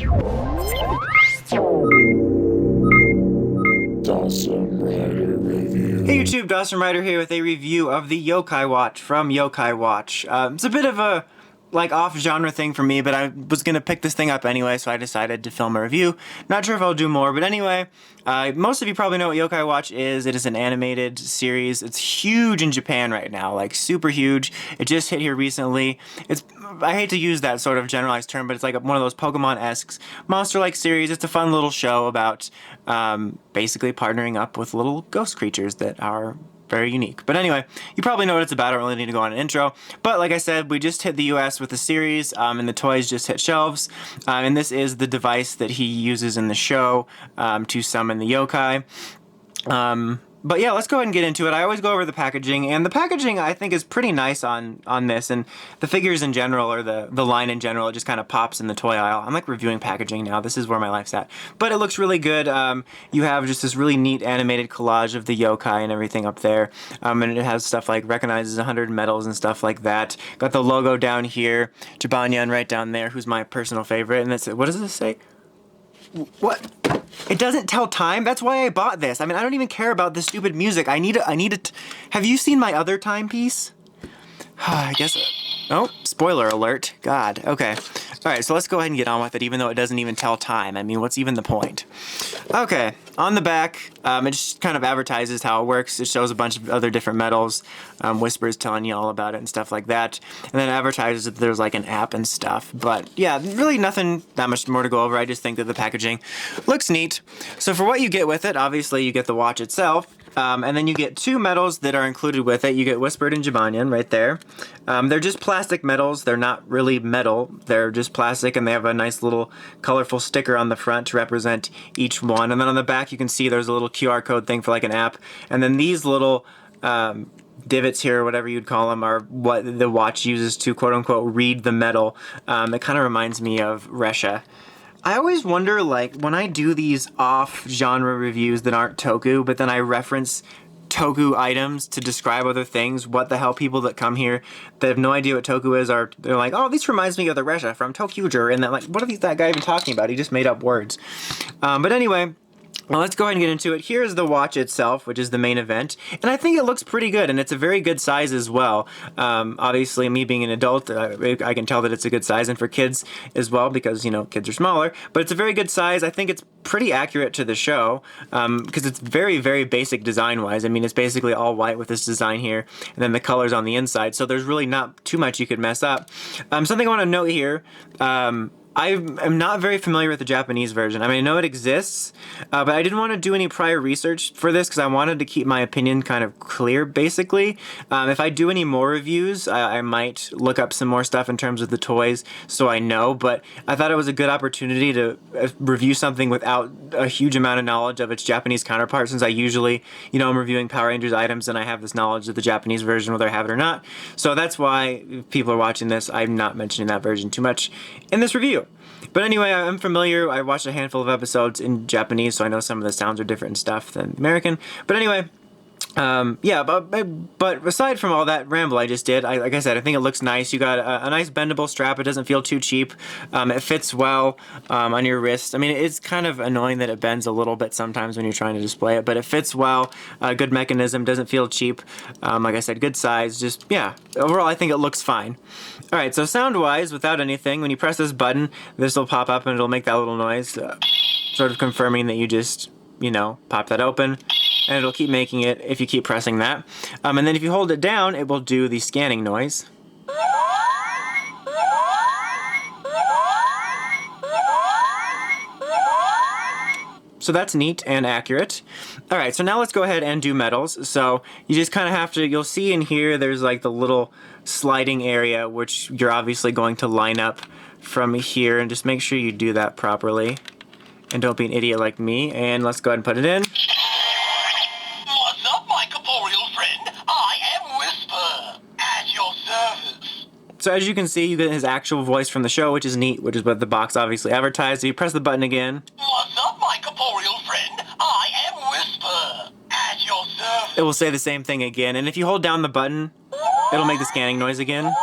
Hey YouTube, Dawson Ryder here with a review of the Yokai Watch from Yokai Watch. It's a bit of a off-genre thing for me, but I was gonna pick this thing up anyway, so I decided to film a review. Not sure if I'll do more, but anyway, most of you probably know what Yokai Watch is. It is an animated series. It's huge in Japan right now, like super huge. It just hit here recently. I hate to use that sort of generalized term, but it's like one of those Pokemon-esque monster-like series. It's a fun little show about basically partnering up with little ghost creatures that are very unique. But anyway, you probably know what it's about. I don't really need to go on an intro. But like I said, we just hit the US with the series, and the toys just hit shelves. And this is the device that he uses in the show to summon the yokai. But yeah, let's go ahead and get into it. I always go over the packaging, and the packaging I think is pretty nice on this, and the figures in general, or the line in general, it just kind of pops in the toy aisle. I'm like reviewing packaging now. This is where my life's at. But it looks really good. You have just this really neat animated collage of the yokai and everything up there, and it has stuff like recognizes 100 medals and stuff like that. Got the logo down here, Jibanyan right down there, who's my personal favorite, and what does this say? What? It doesn't tell time? That's why I bought this. I mean, I don't even care about the stupid music. I need it. Have you seen my other timepiece? I guess. Oh, spoiler alert. God. Okay. All right, so let's go ahead and get on with it, even though it doesn't even tell time. I mean, what's even the point? Okay, on the back, it just kind of advertises how it works. It shows a bunch of other different medals, whispers telling you all about it and stuff like that. And then it advertises that there's like an app and stuff. But yeah, really nothing that much more to go over. I just think that the packaging looks neat. So for what you get with it, obviously you get the watch itself. And then you get two medals that are included with it. You get Whispered and Jibanyan right there. They're just plastic medals. They're not really metal. They're just plastic, and they have a nice little colorful sticker on the front to represent each one. And then on the back you can see there's a little QR code thing for like an app. And then these little divots here, or whatever you'd call them, are what the watch uses to quote-unquote read the medal. It kind of reminds me of Resha. I always wonder, like, when I do these off-genre reviews that aren't Toku, but then I reference Toku items to describe other things, what the hell people that come here that have no idea what Toku is they're like, oh, this reminds me of the Resha from Tokuger, and they're like, what is that guy even talking about? He just made up words. But anyway, well, let's go ahead and get into it. Here's the watch itself, which is the main event, and I think it looks pretty good, and it's a very good size as well. Obviously, me being an adult, I can tell that it's a good size, and for kids as well, because, you know, kids are smaller, but it's a very good size. I think it's pretty accurate to the show, because it's very, very basic design-wise. I mean, it's basically all white with this design here, and then the colors on the inside, so there's really not too much you could mess up. Something I want to note here, I am not very familiar with the Japanese version. I mean, I know it exists, but I didn't want to do any prior research for this because I wanted to keep my opinion kind of clear, basically. If I do any more reviews, I might look up some more stuff in terms of the toys so I know, but I thought it was a good opportunity to review something without a huge amount of knowledge of its Japanese counterpart, since I usually, you know, I'm reviewing Power Rangers items and I have this knowledge of the Japanese version, whether I have it or not. So that's why, if people are watching this, I'm not mentioning that version too much in this review. But anyway, I'm familiar. I watched a handful of episodes in Japanese, so I know some of the sounds are different and stuff than American. But anyway, yeah, but aside from all that ramble I just did, like I said, I think it looks nice. You got a nice bendable strap. It doesn't feel too cheap. It fits well on your wrist. I mean, it's kind of annoying that it bends a little bit sometimes when you're trying to display it, but it fits well. Good mechanism, doesn't feel cheap. Like I said, good size. Just, yeah, overall I think it looks fine. All right, so sound-wise, without anything, when you press this button, this will pop up and it'll make that little noise, sort of confirming that you just, you know, pop that open. And it'll keep making it if you keep pressing that. And then if you hold it down, it will do the scanning noise. So that's neat and accurate. All right, so now let's go ahead and do medals. So you just kind of have to, you'll see in here, there's like the little sliding area, which you're obviously going to line up from here, and just make sure you do that properly. And don't be an idiot like me. And let's go ahead and put it in. What's up, my corporeal friend? I am Whisper, at your service. So as you can see, you get his actual voice from the show, which is neat, which is what the box obviously advertised. So you press the button again. What's up, my corporeal friend? I am Whisper, at your service. It will say the same thing again. And if you hold down the button, it'll make the scanning noise again.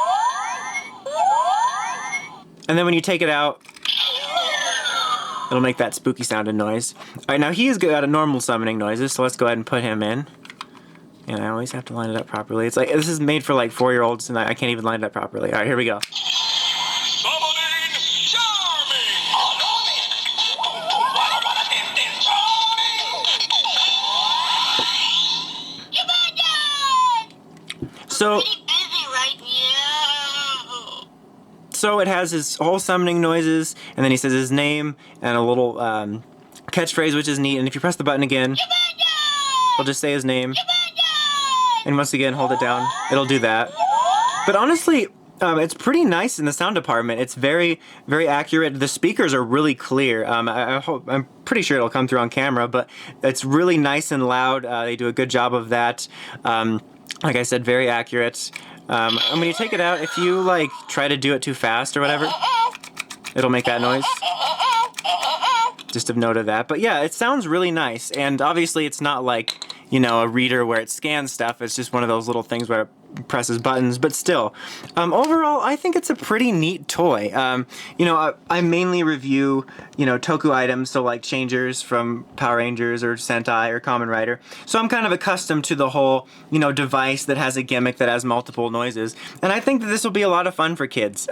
And then when you take it out, It'll make that spooky sounding noise. All right, now he's got a normal summoning noises, so let's go ahead and put him in. And I always have to line it up properly. It's like, this is made for like 4-year-olds, and I can't even line it up properly. All right, here we go. Summoning Charming! Jibanyan! So, Pretty busy right now. so it has his whole summoning noises, and then he says his name and a little catchphrase, which is neat. And if you press the button again, he'll just say his name. And once again, hold it down. It'll do that. But honestly, it's pretty nice in the sound department. It's very, very accurate. The speakers are really clear. I'm pretty sure it'll come through on camera, but it's really nice and loud. They do a good job of that. Like I said, very accurate. And when you take it out, if you like try to do it too fast or whatever, it'll make that noise. Just a note of that. But yeah, it sounds really nice. And obviously it's not like, you know, a reader where it scans stuff. It's just one of those little things where it presses buttons. But still, overall, I think it's a pretty neat toy. You know, I mainly review, you know, Toku items, so like changers from Power Rangers or Sentai or Kamen Rider. So I'm kind of accustomed to the whole, you know, device that has a gimmick that has multiple noises. And I think that this will be a lot of fun for kids.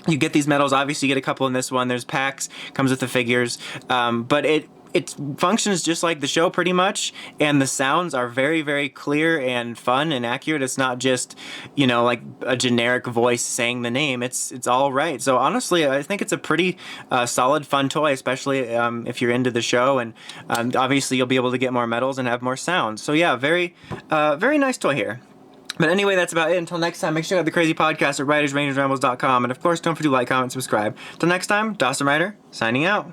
You get these medals, obviously you get a couple in this one. There's packs, comes with the figures, but it functions just like the show pretty much, and the sounds are very, very clear and fun and accurate. It's not just, you know, like a generic voice saying the name. It's all right. So honestly, I think it's a pretty solid, fun toy, especially if you're into the show, and obviously you'll be able to get more medals and have more sounds. So yeah, very nice toy here. But anyway, that's about it. Until next time, make sure you check out the Crazy Podcast at WritersRangersRambles.com. And of course, don't forget to like, comment, subscribe. Till next time, Dawson Ryder, signing out.